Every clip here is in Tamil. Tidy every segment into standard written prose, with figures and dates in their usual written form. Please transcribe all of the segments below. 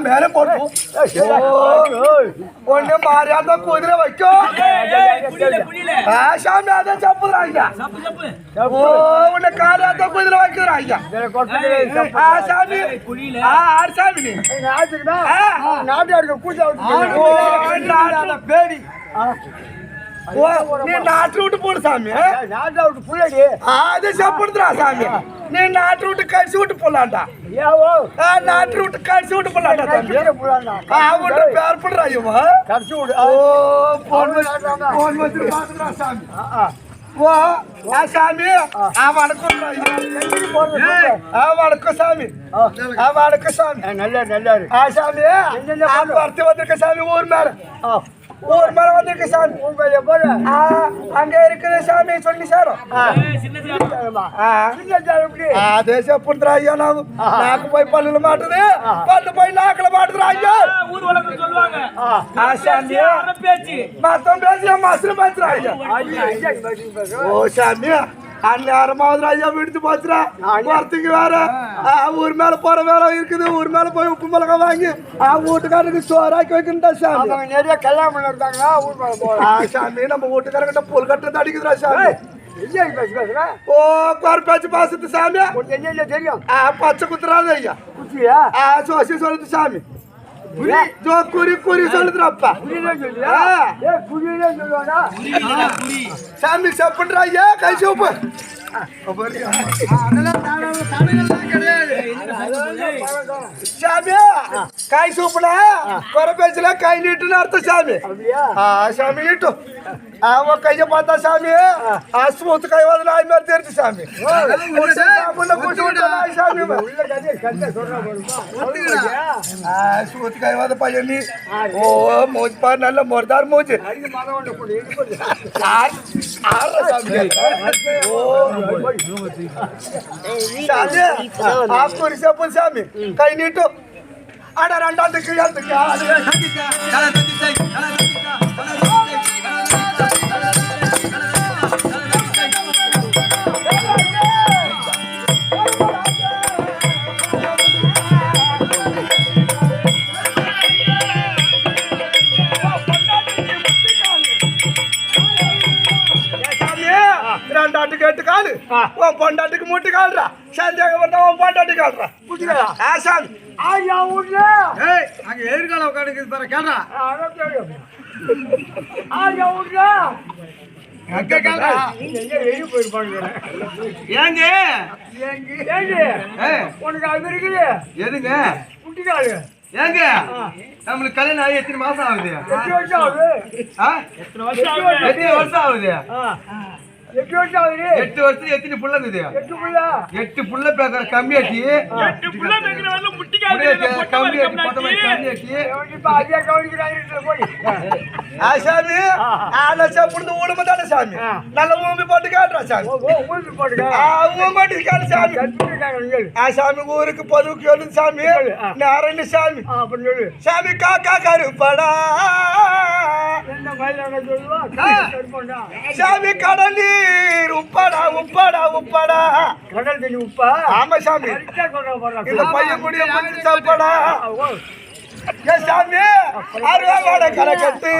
மேல போட்டு ஒண்ணு மாறியாத குதிரை வைக்கும் சாமி அதான் சாப்பிடுறாங்க உன்னை காலையாத குதிரை வைக்கிறாங்க சாமி ஆறு சாமி நாட்டு பேடி நீ நாட்டு விட்டு போடு சாமி நாட்டு விட்டு புள்ளடி அது சாப்பிடுறா சாமி நீ நாட்டு விட்டு கடிச்சு விட்டு போடலாம்டா நாட்டு விட்டு கடிச்சு விட்டு போடலாம்டா தம்பி அவன் பேர் பண்றா இவன் கடிச்சு விடு போன் வச்சு பாத்துடா சாமி ஓ சாமி வணக்கம் வணக்கம் சாமி வணக்கம் சாமி நல்லா நல்லா சாமி வரத்து வந்திருக்க சாமி ஊர் மேல ஊர் மேல வந்திருக்க சாமி அங்க இருக்கிற சாமி சொல்லி சாரும் అదే చెప్పుంటారా అయ్యా నాకు పోయి పళ్ళు మాటది పళ్ళు పోయి నాకలు మాటది అయ్యా మొత్తం పేసి మసలు పంచరా అయ్యా ఓ సామి அந்நேரம் மாதிரி ஐயா விடுத்து போச்சுரா வரத்துக்கு வேற ஊர் மேல போற வேலை இருக்குது ஊர் மேல போய் உப்பு மிளகா வாங்கி வீட்டுக்காரருக்கு சோறாக்கி வைக்கின்றா சாமி நிறைய கல்யாணம் பண்ணிருக்காங்க ஊர் மேல போறோம் சாமி நம்ம வீட்டுக்காரங்கிட்ட புல் கட்டுறது அடிக்குதுரா சாமி ஓ குறை பேச்சு பாசத்து சாமி தெரியும் பச்சை குத்துறாது ஐயா குச்சியா சோசி சொல்லுது சாமி குறி குறி சொல்லுதுப்பா சாமி சாப்பிடுறா ஐயா கை சோப்பு சாமி காய் சூப்புனா குறை பேச்சல கை நீட்டுன்னு அர்த்தம் சாமி சாமி நீட்டும் அவன் கைய பார்த்தா சாமி ஸ்மூத் கை வந்து நாய் மாதிரி தெரிஞ்சு சாமி சாமி ஸ்மூத் கை வந்து பையன் ஓ மூஞ்சி பாரு நல்ல மொரதார் மூஞ்சி சாமி கை நீட்டும் ஆனா ரெண்டாத்துக்கு ரெண்டாட்டுக்கு எட்டு காலு உன் பொண்டாட்டுக்கு மூட்டு கால்றா சந்தேகம் வந்தா உன் பொண்டாட்டி கால்றா சாமி ஐயா ஊர்ல அங்க எதிர்கால உட்காந்து பாரு கேட்டா ஐயா ஊர்ல அங்க கேட்டா நீங்க வெளிய போயிருப்பாங்க ஏங்க உனக்கு அது இருக்குது எதுங்க முட்டிக்காது ஏங்க நம்மளுக்கு கல்யாணம் ஆகி எத்தனை மாசம் ஆகுது? 8 வருஷம் ஆகுது. எத்தனை வருஷம் ஆகுது? 8 வருஷம் ஆகுது. 8 வருஷத்துல எத்தனை புள்ள இருக்குது? 8 புள்ள. 8 புள்ள பேக்கற கம்மியாட்டி 8 புள்ள மேக்கறவங்க முட்டிக்காது கம்மியாட்டி போட்டமா கம்மியாட்டி இப்ப அதே கவனிக்கிறாங்க போய். சாமி ஆனா சாப்பிடுறது ஊடுமா தானே சாமி நல்ல ஊம்பி போட்டு காட்டுறா சாமி. ஊம்பி போட்டுக்க. ஊம்பி காட்டு சாமி. சாமி ஊருக்கு பொதுவுக்கு எழுது சாமி நேரம் சாமி. சாமி காக்கா கருப்படா சாமி கடல் நீர் உப்படா உப்படா உப்படா கடல் தண்ணி உப்பா. ஆமா சாமி இந்த பையன் கூடிய மஞ்சள் சாப்பாடா சாமி அருவாட கலக்கட்டு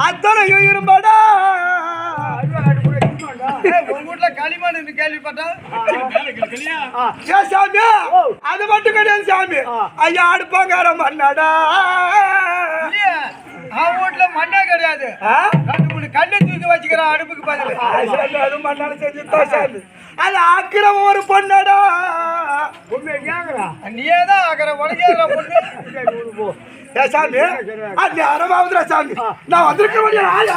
அத்தனையும் இருப்பாடா. உங்க வீட்டுல களிமண் கேள்விப்பட்டா சாமி அது மட்டும் கிடையாது சாமி. ஐயா அடுப்பாங்கார மண்ணாடா அவன் வீட்டுல மண்ணே கிடையாது. 2-3 கண்ணை தூக்கி வச்சுக்கிறான் அடுப்புக்கு பதில். அது மண்ணால செஞ்சுதான் சாமி. அது ஆக்கிற ஒரு பொண்ணடா. நீயே தான் ஆக்கிற உனக்கே பொண்ணு சாமி. அது அறமாவதுரா சாமி. நான் வந்திருக்க முடியாது.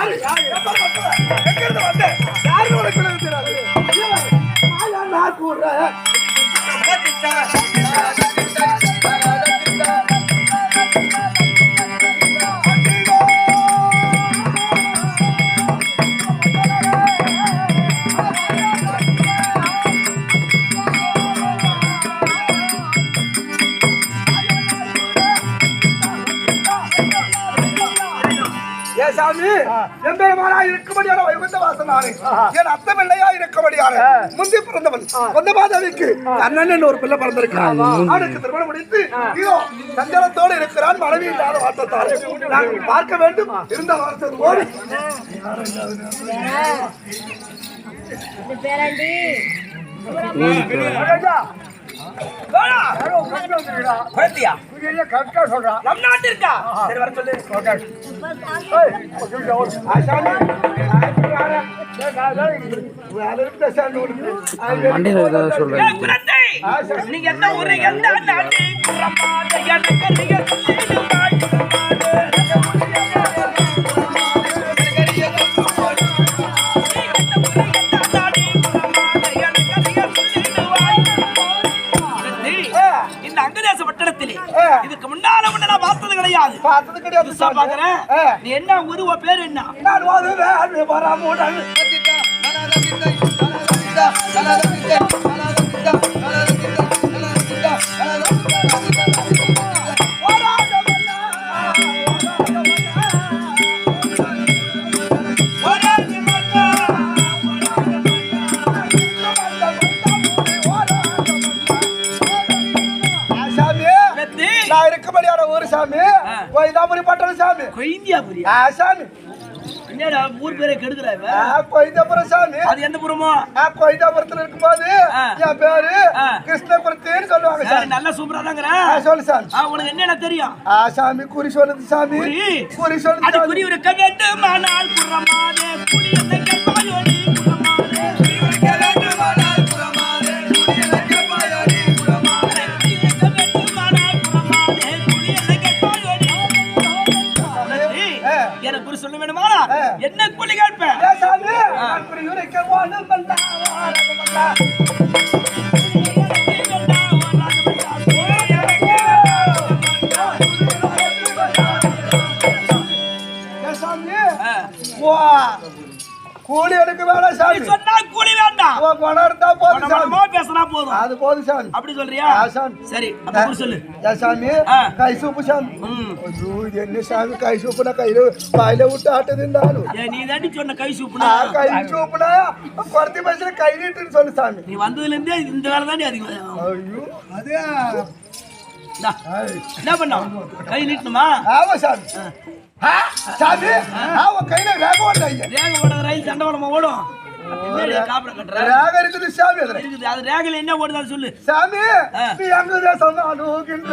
வந்தேன் யாரு உனக்கு நான் கூடுறேன். சாமி எம்பெருமானா இருக்கும்படியான வைகுந்த வாசனானே என் அத்தமில்லையா இருக்கும்படியான முந்தி பிறந்தவன் கொந்தமாதேவிக்கு அண்ணன் ஒரு பிள்ளை பிறந்திருக்கான். அவனுக்கு திருமணம் முடித்து இதோ சஞ்சலத்தோடு இருக்கிறான். மனைவி இல்லாத வார்த்தத்தால் நாங்கள் பார்க்க வேண்டும். இருந்த வார்த்தை கரெக்டா சொல்றான். நம் நாட்டிற்கா சரி வர சொல்லு. நீங்க எந்த ஊரு எந்த நாட்டு இதுக்கு முன்னால நான் பார்த்தது கிடையாது. நீ என்ன ஊரு பேர் என்ன? இருக்கும்படியான ஊர் சாமி கொய்தாபுரி பட்டணம் சாமி. கொய்தியாபுரி சாமி என்னடா ஊர் பேரை கெடுக்குறாங்க. கொய்தாபுரம் சாமி. அது எந்த புறமோ? கொய்தாபுரத்துல இருக்கும்போது என் பேரு கிருஷ்ணபுரத்தின்னு சொல்லுவாங்க சாமி. நல்லா சூப்பரா தாங்கற. சொல்லு சாமி. உனக்கு என்னென்ன தெரியும்? சாமி குறி சொல்லுது சாமி. குறி சொல்லுது. அது குறி இருக்க வேண்டுமானால் குறமாதே புளியத்தை கல்பாயோடி குறமாதே குறி இருக்க வேண்டுமானால் குறமாதே புளியத்தை கல்பாயோடி குறமாதே இருக்க வேண்டுமானால் குறமாதே புளியத்தை கல்பாயோடி எனக்கு குறி சொல்ல வேண்டுமானா என்ன குறி கேட்பேன்? சாமி குறி இருக்க வேண்டுமானா கூலி எடுக்க வேணாம் சாமி. சொன்னா கூலி வேண்டாம். பணம் இருந்தா போதும் சாமி. பேசினா போதும். அது போதும் சாமி. அப்படி சொல்றியா? சரி அப்ப சொல்லு. சாமி கை சூப்பு சாமி. என்ன சாமி கை சூப்புனா கையில பாயில விட்டு ஆட்டுதுண்டாலும் நீ தாண்டி சொன்ன கை சூப்புனா. கை சூப்புனா குறைச்சி பைசா கை நீட்டுன்னு சொல்லு சாமி. நீ வந்ததுல இருந்தே இந்த வேலை தாண்டி அதிகம். ஐயோ அது என்ன பண்ணா கை நீட்டணுமா? ஆமா சாமி. சாமி கையில வேக ஓடுறாங்க. வேக ஓடுற ரயில் தண்டவாளமா ஓடும். காப்பரை கட்டுற ரேக இருக்குது சாமி. அதுல இருக்குது. அது ரேகல என்ன ஓடுதான்னு சொல்லு சாமி. நீ அங்க சொன்னாலுகின்ற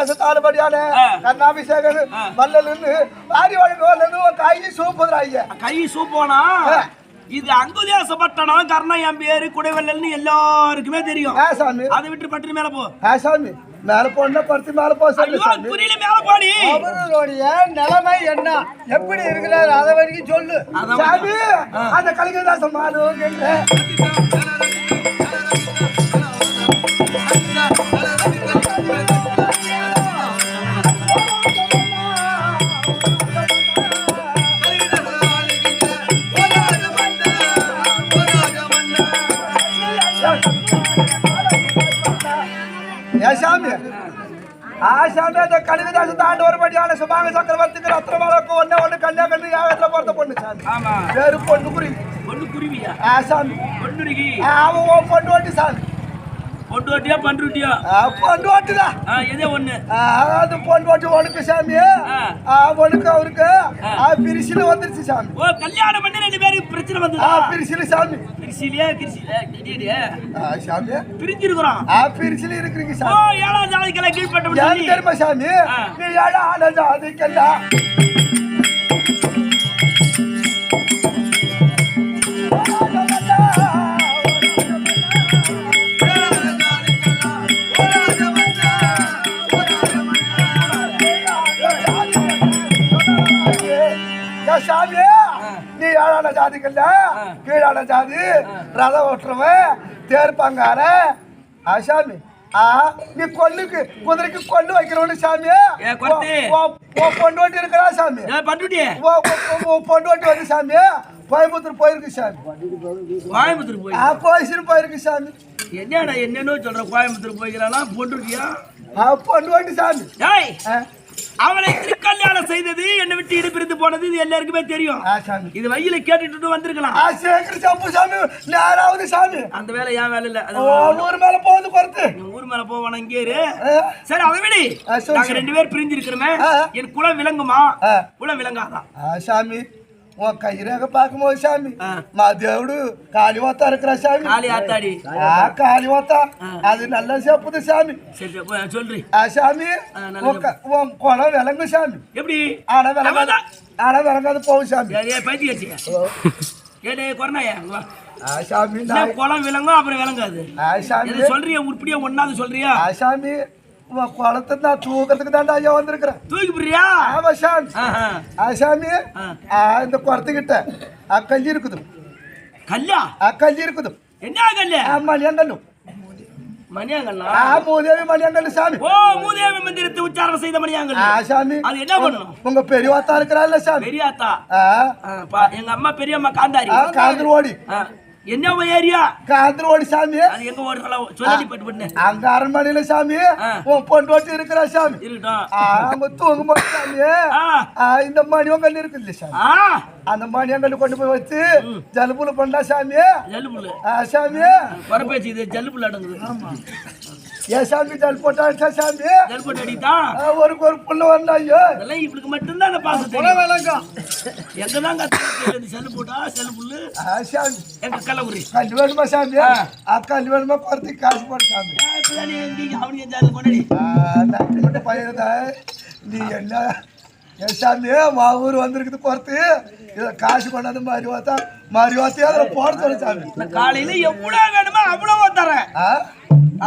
தேசத்தாலுபடியான கர்ணாபிஷேகம் வல்லலுன்னு வாரி வழங்குவல்லு கை சூப்பதுரா ஐயா கை சூப்போனா இது அங்குதேசப்பட்டனம் கர்ணன் என் பேரு குடைவல்லல்னு எல்லாருக்குமே தெரியும் சாமி அதை விட்டு பட்டு மேல போ சாமி மேல போன படுத்து மேல போ சாமி புரியல மேல போடி அவருடைய நிலைமை என்ன எப்படி இருக்கிறார் அதை வரைக்கும் சொல்லு சாமி அந்த கலிங்கதாசன் மாடு சாமி சாமி அந்த கலிங்கதாச தாண்டு வரும்படியான சுபாங்க சக்கரவர்த்திக்கு ரத்னமாலக்கு ஒன்னு கன்னியாகுமரி யாகத்துல பிறந்த பொண்ணு சாமி பேரு பொண்ணு குருவியா சாமி அவன் பொண்ணு ஓட்டி சாமி பொண்டு ஓட்டியா பண்ருட்டியா பொண்ணு ஓட்டுதான் எதே ஒண்ணு அது பொண்ணு ஓட்டி உனக்கு சாமி உனக்கு அவருக்கு பிரிசில வந்துருச்சு சாமி ஓ கல்யாணம் பண்ணி 2 பேருக்கு பிரச்சனை வந்து பிரிசில சாமி பிரிசிலியா சாமி பிரிஞ்சிருக்கிறோம் பிரிசில இருக்கிறீங்க ஓ சாமி ஏழாம் ஜாதிக்கெல்லாம் கீழ்பட்ட தெரியுமா சாமி நீ ஏழாம் ஜாதிக்கெல்லாம் சாமி நீ ஏழான ஜாதிக்கல்ல கீழான ஜாதி ரதம் ஓட்டுறவன் தேர்ப்பாங்கார சாமி நீ கொல்லுக்கு குதிரைக்கு கொண்டு வைக்கிறவனு சாமி பொண்டு ஓட்டி இருக்கிறா சாமி பொண்டு ஓட்டி வந்து சாமி கோயம்புத்தூர் போயிருக்கு சாமி கோயம்புத்தூர் போயிருக்கு சாமி என்னடா என்னன்னு சொல்ற கோயம்புத்தூர் போய்க்கிறானா பொண்ணுட்டியா பொண்டு ஓட்டி சாமி அவளை திருக்கல்யாணம் செய்தது என்னை விட்டு இடுப்பிருந்து போனது இது எல்லாருக்குமே தெரியும் இது வழியில கேட்டுட்டு வந்திருக்கலாம் சாமி அந்த வேலை என் வேலை இல்ல ஊர் மேல போகுது பொறுத்து ஊர் மேல போவான இங்கே சரி அதை விட நாங்க 2 பேர் பிரிஞ்சு இருக்கிறோமே என் குலம் விளங்குமா குலம் விளங்காதான் சாமி உன் கைரேக பார்க்கும்போது சாமி మా దేవుడు కాళీవత இருக்கிற சாமி ஆத்தாடி కాళీవత அது நல்லா செப்புது சாமி சொல்றி சாமி உன் குளம் விளங்கு சாமி எப்படி ஆனா விளங்காது போகும் சாமி பைத்தி வச்சு ஏடே கொரோனாயா சாமி குளம் விளங்கும் அப்புறம் விளங்காது சாமி சொல்றியா உருப்படியா ஒன்னாவது சொல்றியா சாமி குளத்தை நான் தூக்கிறதுக்கு தாண்டா ஐயா வந்திருக்கிறேன் தூக்கி போடுறியா ஆமா சாமி சாமி இந்த குளத்துக்கிட்ட கல்லி இருக்குது கல்லா கல்லி இருக்குது என்ன கல்லு மணியங்கல்லு மணியங்கல்லா மூதேவி மணியங்கல்லு சாமி ஓ மூதேவி மந்திரத்தை உச்சாரணம் செய்த மணியங்கல்லு சாமி அது என்ன பண்ணணும் உங்க பெரியவாத்தா இருக்கிறாள்ல சாமி பெரியாத்தா எங்க அம்மா பெரியம்மா காந்தாரி காந்தர் ஓடி என்ன ஏரியா காந்தர் ஓடி சாமி அது எங்க ஓடுறலாம் சொல்லி பட்டு அங்க அரண்மனையில சாமி உன் பொண்ணு ஓட்டி இருக்கிறா சாமி இருக்கட்டும் தூங்கும் போது சாமி இந்த மணியங்கல் இருக்குது சாமி அந்த மணியங்கல் கொண்டு போய் வச்சு ஜல்புல பண்ணா சாமி ஜல்புல சாமி வரப்பேச்சு இது ஜல்புல அடங்குது ஏன் சாமி ஜல் போட்டா சாமி ஜல் போட்டு அடித்தான் ஒரு புள்ள வந்தா ஐயோ அதெல்லாம் இவளுக்கு மட்டும்தான் அந்த பாசம் விளங்கும் எங்கதான் கத்து செல்லு போட்டா செல்லு புல்லு சாமி எங்க கள்ளக்குறி கல்வி வேணுமா சாமி கல்வி வேணுமா குறத்துக்கு காசு போடு சாமி அவனுக்கு ஜாதி கொண்டாடி பையனதா நீ என்ன சாமி மா ஊர் வந்திருக்குது குறத்து இதை காசு கொண்டாந்து மாறி வாத்தா அதில் போட சொல்லு சாமி காலையில எவ்வளவு வேணுமோ அவ்வளவு தரேன்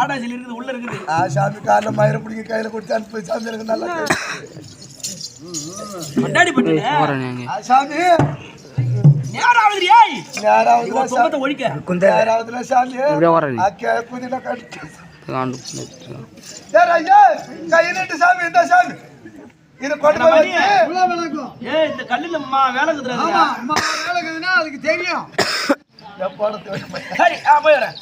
ஆடாசில இருக்குது உள்ள இருக்குது சாமி காலைல மயிரை பிடிக்க கையில கொடுத்து அனுப்பி சாமி எனக்கு நல்லா கொண்டாடி பட்டு சாமி நேராவது ஒழிக்க நேராவதுல சாமி குதிரை கை நீட்டு சாமி இந்த சாமி இது கொண்டு போய் இந்த கல்லுல வேலைக்குதுன்னா அதுக்கு தெரியும் சரி போயிடுறேன்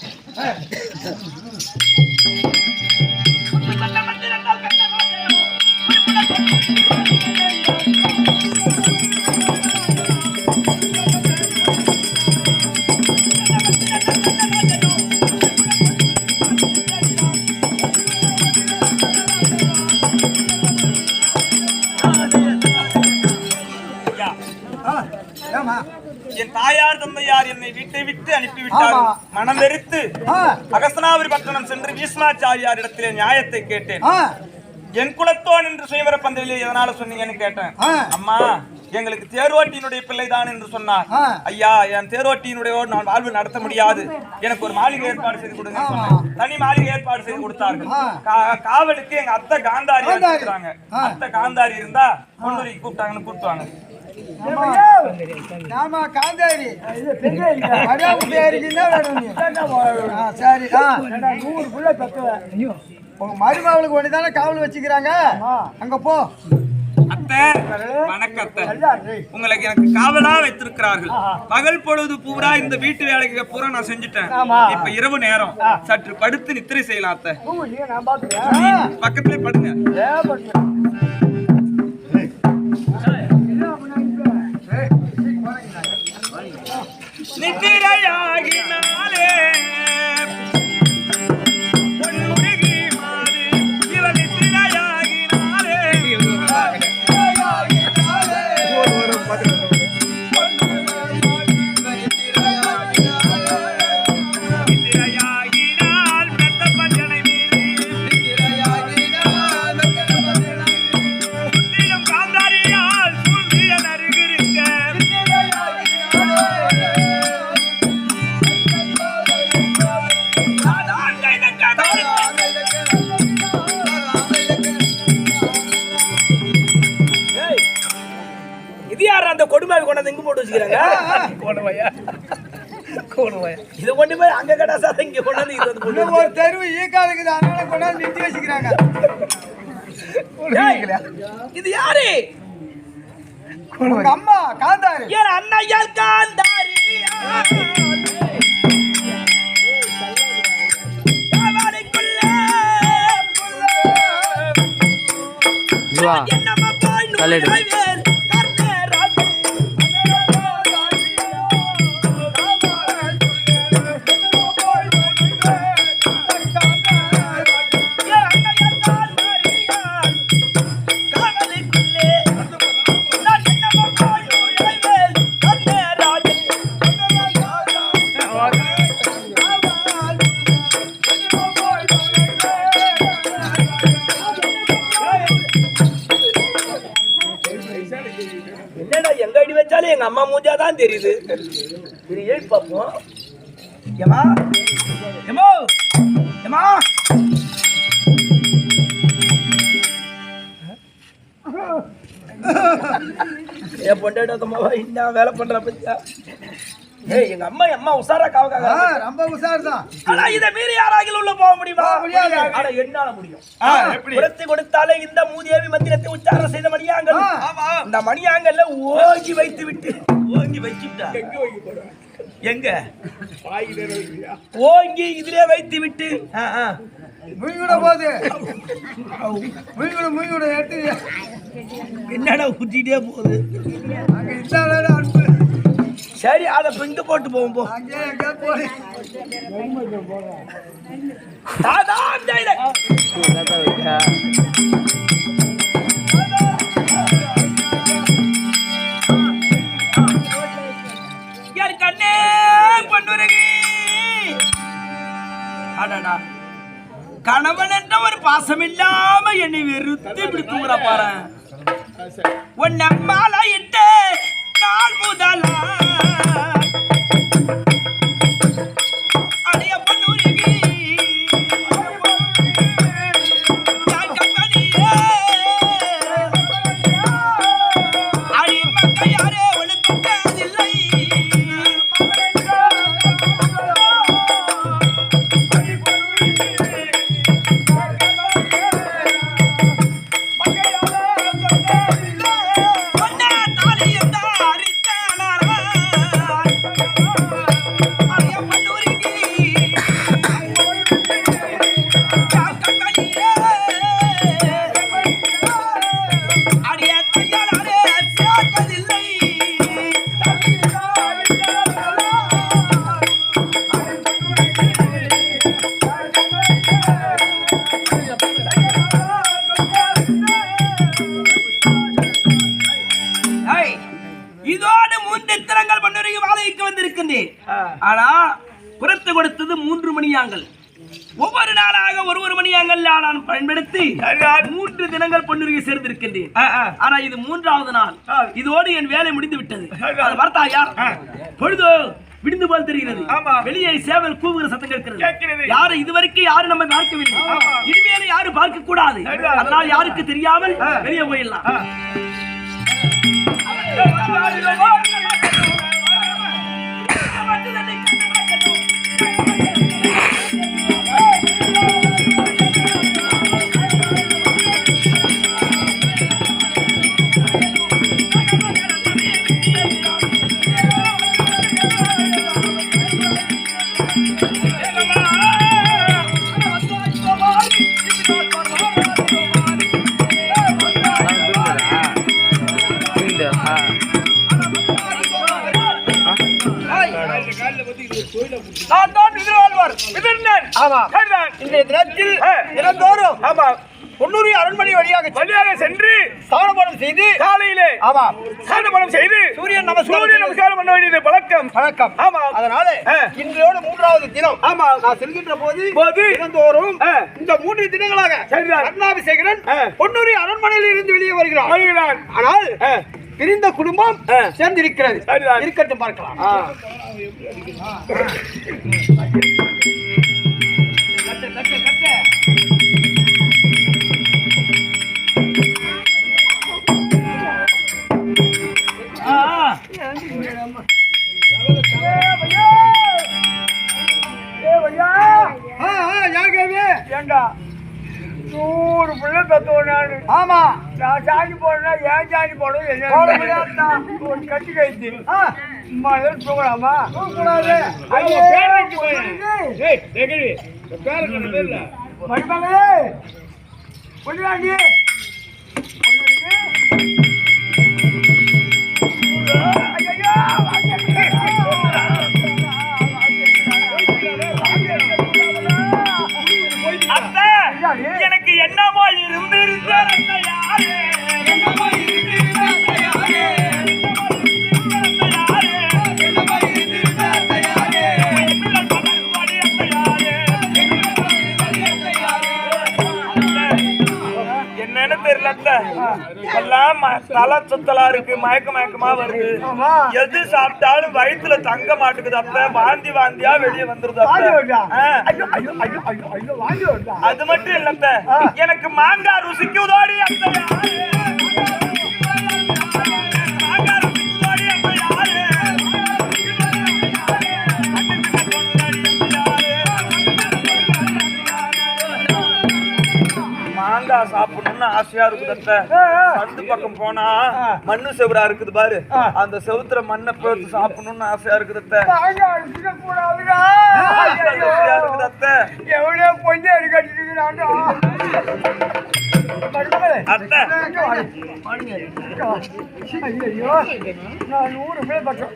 என் தாயார் தந்தையார் என்னை வீட்டை விட்டு அனுப்பிவிட்டார். மனம் வெறுத்து அகஸ்தனாபுரி பட்டணம் சென்று பீஷ்மாச்சாரியார் இடத்திலே நியாயத்தை கேட்டேன். என் குலத்தோன் என்று சுயவர பந்தலில் எதனால சொன்னீங்கன்னு கேட்டேன். அம்மா எங்களுக்கு தேரோட்டியினுடைய பிள்ளைதான் என்று சொன்னார். ஐயா என் தேரோட்டியினுடைய நான் வாழ்வு நடத்த முடியாது, எனக்கு ஒரு மாளிகை ஏற்பாடு செய்து கொடுங்க சொன்னேன். தனி மாளிகை ஏற்பாடு செய்து கொடுத்தார்கள். காவலுக்கு எங்க அத்தை காந்தாரி இருக்கிறாங்க. அத்தை காந்தாரி இருந்தா கொண்டு கூப்பிட்டாங்கன்னு கூப்பிட்டாங்க. மருமகளுக்கு ஒண்ணுதானே காவல் வச்சுக்கிறாங்க, அங்க போ. அத்தை வணக்கத்தை, உங்களுக்கு எனக்கு காவலா வைத்திருக்கிறார்கள். பகல் பொழுது பூரா இந்த வீட்டு வேலைக்கு பூரா நான் செஞ்சுட்டேன். இப்ப இரவு நேரம் சற்று படுத்து நித்திரை செய்யலாம். அத்தை பக்கத்திலே படுங்க. நித்திரையாகினாலே பொன்முருகி மாது இவ நித்திரையாகினாலே நித்திரையாகினால் மெத்த பஞ்சனை மீது முற்றிலும் காந்தாரியால் சூழ்ந்திய நருகிருக்க இது யார் அந்த கொடுமையை கொண்டாந்து இங்க போட்டு வச்சுக்கிறாங்க? இது கொண்டு போய் அங்க கடா சார் இங்க கொண்டாந்து இது வந்து போட்டு ஒரு தெருவு ஈக்காலுக்கு அதனால கொண்டாந்து நிறுத்தி வச்சுக்கிறாங்க. இது யாரு? உங்க அம்மா காந்தாரி. ஏன் அண்ணையால் காந்தாரி என்னடா எங்க அடி வச்சாலும் எங்க அம்மா மூஞ்சாதான் தெரியுது. இது ஏன் பாப்போம். ஏமா ஏமா ஏமா என் பொண்டாட்டம்மாவா இன்னும் வேலை பண்ற பத்தியா? ஏய் எங்க அம்மா உசாரா காவக்காக ரொம்ப உசார் தான். ஆனா இத மீறி யாராகிலும் உள்ள போக முடியுமா? முடியாது. ஆனா என்னால முடியும். புறத்தி கொடுத்தாலே இந்த மூதேவி மந்திரத்தை உச்சாரணம் செய்த மணியாங்கல். இந்த மணியாங்கல்ல ஓங்கி வைத்து விட்டு ஓங்கி வச்சுட்டா எங்க ஓங்கி இதிலே வைத்து விட்டு முயங்குட போது முயங்குட எடுத்து என்னடா ஊத்திட்டே போகுது. அங்க இந்தால அனுப்பு. சரி அத பிங்க போட்டு போவோம் போ. அங்கே எங்க போய் தாதா ஜெயில யார் கண்ணே பொன்னுருகி அடடா கணவன் என்ற ஒரு பாசம் இல்லாம என்னை வெறுத்து இப்படி தூங்குற பாரு. உன்னை மாலை இட்டு நாள் முதலா அடைய பொன்னுருகி யார் கம்பனியே அடி மக்கள் யாரே உனக்கு தேதில்லை. இதோடு 3 திறங்கள் பொன்னுருகி வாழைக்கு வந்திருக்கின்றேன். ஆனா புறத்து கொடுத்தது 3 மணியாங்கள். ஒவ்வொரு நாளாக ஒரு மணியாங்கள் நான் பயன்படுத்தி 3 தினங்கள் பொன்னுருகி சேர்ந்திருக்கின்றேன். ஆனா இது 3வது நாள். இதோடு என் வேலை முடிந்து விட்டது. அது பார்த்தாயா, பொழுது விடுந்து போல் தெரிகிறது. வெளியே சேவல் கூவுகிற சத்தம் கேட்கிறது. யாரும் இதுவரைக்கும் யாரும் நம்ம பார்க்கவில்லை. இனிமேல யாரும் பார்க்க கூடாது. அதனால் யாருக்கு தெரியாமல் வெளியே போயிடலாம். நான் தான் எதிர்வாழ்வார் எதிர்ந்தேன். ஆமா, இன்றைய தினத்தில் தினந்தோறும் பொன்னூரி அரண்மனை வழியாக சென்று ஸ்நானபானம் செய்து காலையிலே ஸ்நானபானம் செய்து சூரியன் நமஸ்காரம் பண்ண வேண்டியது பழக்கம். ஆமா, அதனால இன்றோடு 3வது தினம். ஆமா, நான் செல்கின்ற போது தினந்தோறும் இந்த 3 தினங்களாக ரத்னாபிஷேகரன் பொன்னூரி அரண்மனையில் இருந்து வெளியே வருகிறான். ஆனால் பிரிந்த குடும்பம் சேர்ந்திருக்கிறது. இருக்கட்டும், பார்க்கலாம். ஏண்டா 100 பிள்ளை தத்துவம். ஆமா, நான் சாணி போடுறேன். ஏன் சாணி போடுறது என்ன கட்டி கழிச்சு தூங்கலாமா? தூங்கக்கூடாது. மடிப்பாங்களே பொண்ணுவாண்டி எனக்கு என்னமோ இருந்து என்னன்னு தெரியல. எல்லாம் தலை சுத்தலா இருக்கு, மயக்கமா வருது. எது சாப்பிட்டாலும் வயிற்றுல தங்க மாட்டுக்குது. அப்ப வாந்தியா வெளியே வந்துருது. அது மட்டும் இல்ல, எனக்கு மாங்காய் ருசிக்கு உதோடி மாங்காய் சாப்பிடணும்னு ஆசையா இருக்குது. அந்த பக்கம் போனா மண்ணு செவரா இருக்குது பாரு, அந்த செவுத்துல மண்ணை போட்டு சாப்பிடணும்னு ஆசையா இருக்குது. எவ்வளவு கொஞ்சம் அடிக்கடி நான் 100 பேர் பட்சம்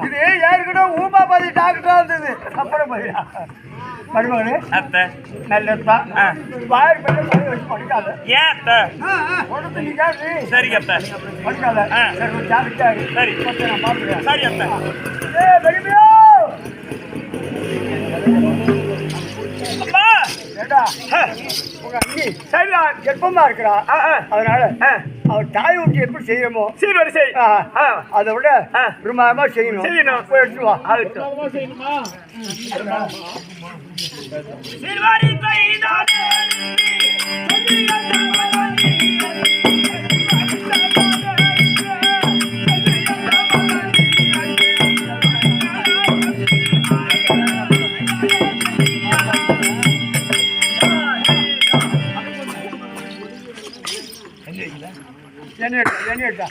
இது யாருக்கிட்ட ஊமாபாதி டாக்டரா இருந்தது. அப்புறம் மருமகளே நல்லதா வாய் வச்சு படிக்காத. ஏன் சரி அத்தை, படிக்காத. சரி நான் பாத்துக்கிறேன். சரி அத்தை. அம்மா உங்க அண்ணி சரிதான் கர்ப்பமா இருக்கிறா. அதனால அவர் தாய் ஊட்டி எப்படி செய்யணுமோ அதை விட பிரமாதமா செய்யணும். போய் எடுத்து வா.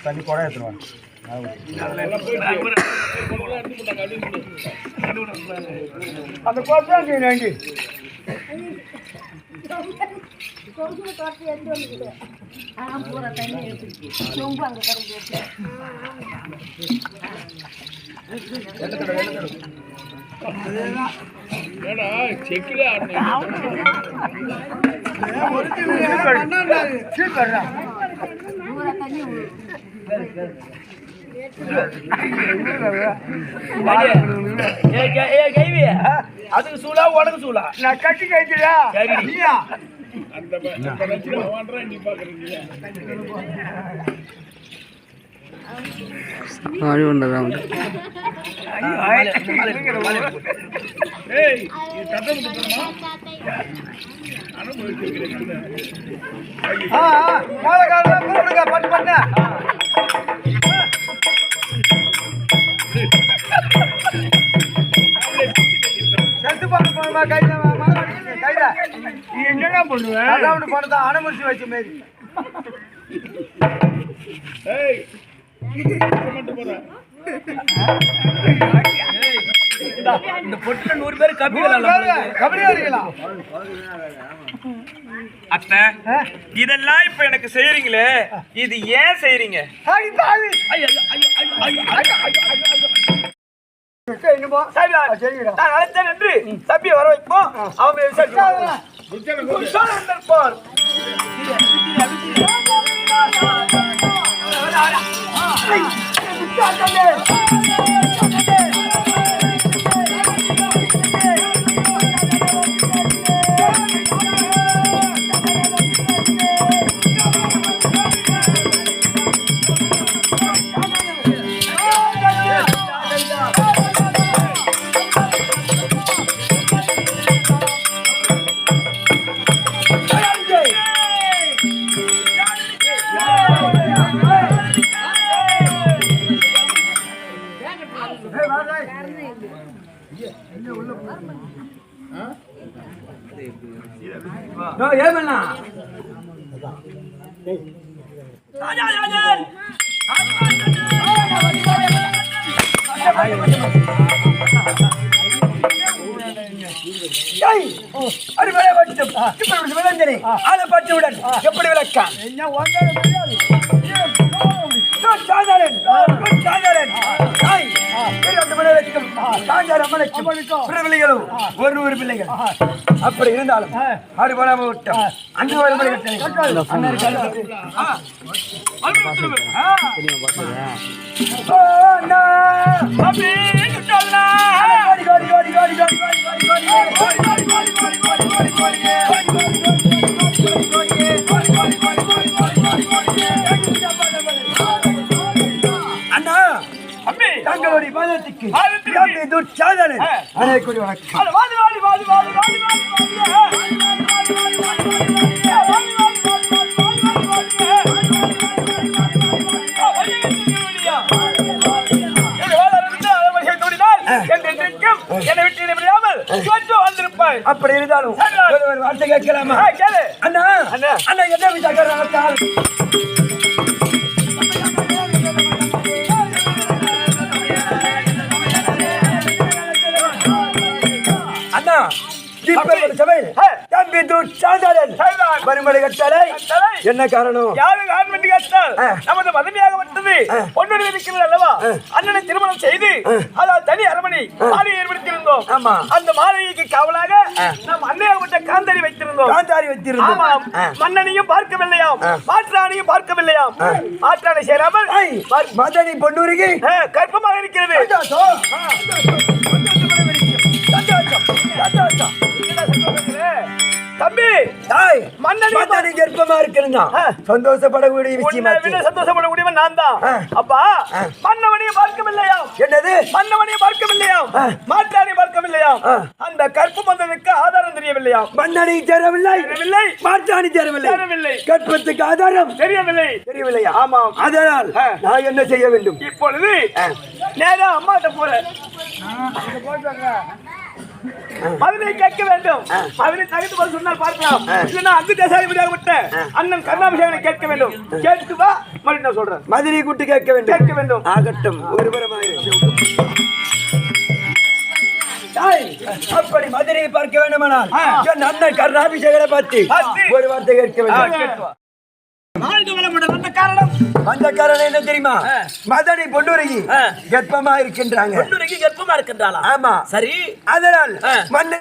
தண்ணி கூட எடுத்துருவாங்க. அந்த கோட்டம் நன்றி கைவி அதுக்கு சூலா உனக்கு சூலா நான் கட்டி கைத்தியா நீயா ஆடி ஒன்றதான் பட்டு பண்ண செத்து பார்த்து போனமா கையில கையில நீ என்னடா பண்ணுவ அதான் பண்ணதா அனுமதி வச்ச மாதிரி இந்த பொட்டுல 100 பேர் கபடி விளையாடலாம் அத்தை இதெல்லாம் இப்ப எனக்கு செய்யறீங்களே இது ஏன் செய்யறீங்க என்று தம்பியை வர வைப்போம் ஏமண்ணா எப்படி விளக்க ஒரு பிள்ளைகள் அப்படி இருந்தாலும் ஆடு போடாம விட்டோம் அஞ்சு அண்ணா தங்களுடைய பாதத்துக்கு துர்ச்சாதனை அனைவரும் வணக்கம். அப்படி இருந்தாலும் வார்த்தை கேட்கலாமா அண்ணா அண்ணா என்ன விசாரிக்கிறாங்க அண்ணா தம்பி துர்ச்சாதனன் மறுமலை கட்டாலை என்ன காரணம் நமது மதமையாகப்பட்டது பொன்னுடைய இருக்கிறது அல்லவா அண்ணனை திருமணம் செய்து அதாவது தனி அரமணி மாலையை ஏற்படுத்தியிருந்தோம். ஆமா அந்த மாலைக்கு காவலாக நம் அன்னையாகப்பட்ட காந்தாரி வைத்திருந்தோம். ஆமாம் மன்னனையும் பார்க்கவில்லையாம் மாற்றானையும் பார்க்கவில்லையாம். மாற்றானை சேராமல் மதனி பொன்னூருக்கு கற்பமாக இருக்கிறது. தம்பி மன்னனி கர்ப்பமா இருக்கிறதா சந்தோஷப்படக்கூடிய விஷயம் சந்தோஷப்படக்கூடியவன் நான் தான். அப்பா மன்னவனையும் பார்க்கவில்லையாம். என்னது மன்னவனையும் பார்க்கவில்லையாம் மாற்றானை பார்க்கவில்லையாம். அந்த கற்பம் வந்ததற்கு ஆதாரம் தெரியவில்லையாம். மன்னனை தெரியவில்லை மாற்றானி தெரியவில்லை கற்பத்துக்கு ஆதாரம் தெரியவில்லையா? ஆமாம். அதனால் நான் என்ன செய்ய வேண்டும்? இப்பொழுது நேரா அம்மாட்ட போறேன். மதுரை கேட்க வேண்டும். மதுரை தகுத்து போல சொன்னால் பார்க்கலாம். இல்லைன்னா அந்த தேசாதிபதியாக விட்ட அண்ணன் கருணாபிஷேகனை கேட்க வேண்டும். கேட்டு வா மறுபடியும் நான் சொல்றேன். மதுரை கூட்டு கேட்க வேண்டும் ஆகட்டும் அப்படி மதுரையை பார்க்க வேண்டுமானால் என் அண்ணன் கருணாபிஷேகனை பார்த்து ஒரு வார்த்தை கேட்க வேண்டும். அந்த காரணம் என்ன தெரியுமா? மதனி பொன்னுருகி கர்ப்பமா இருக்கின்றாங்க. கர்ப்பமா இருக்கின்றாளா? ஆமா சரி. அதனால் மன்னன்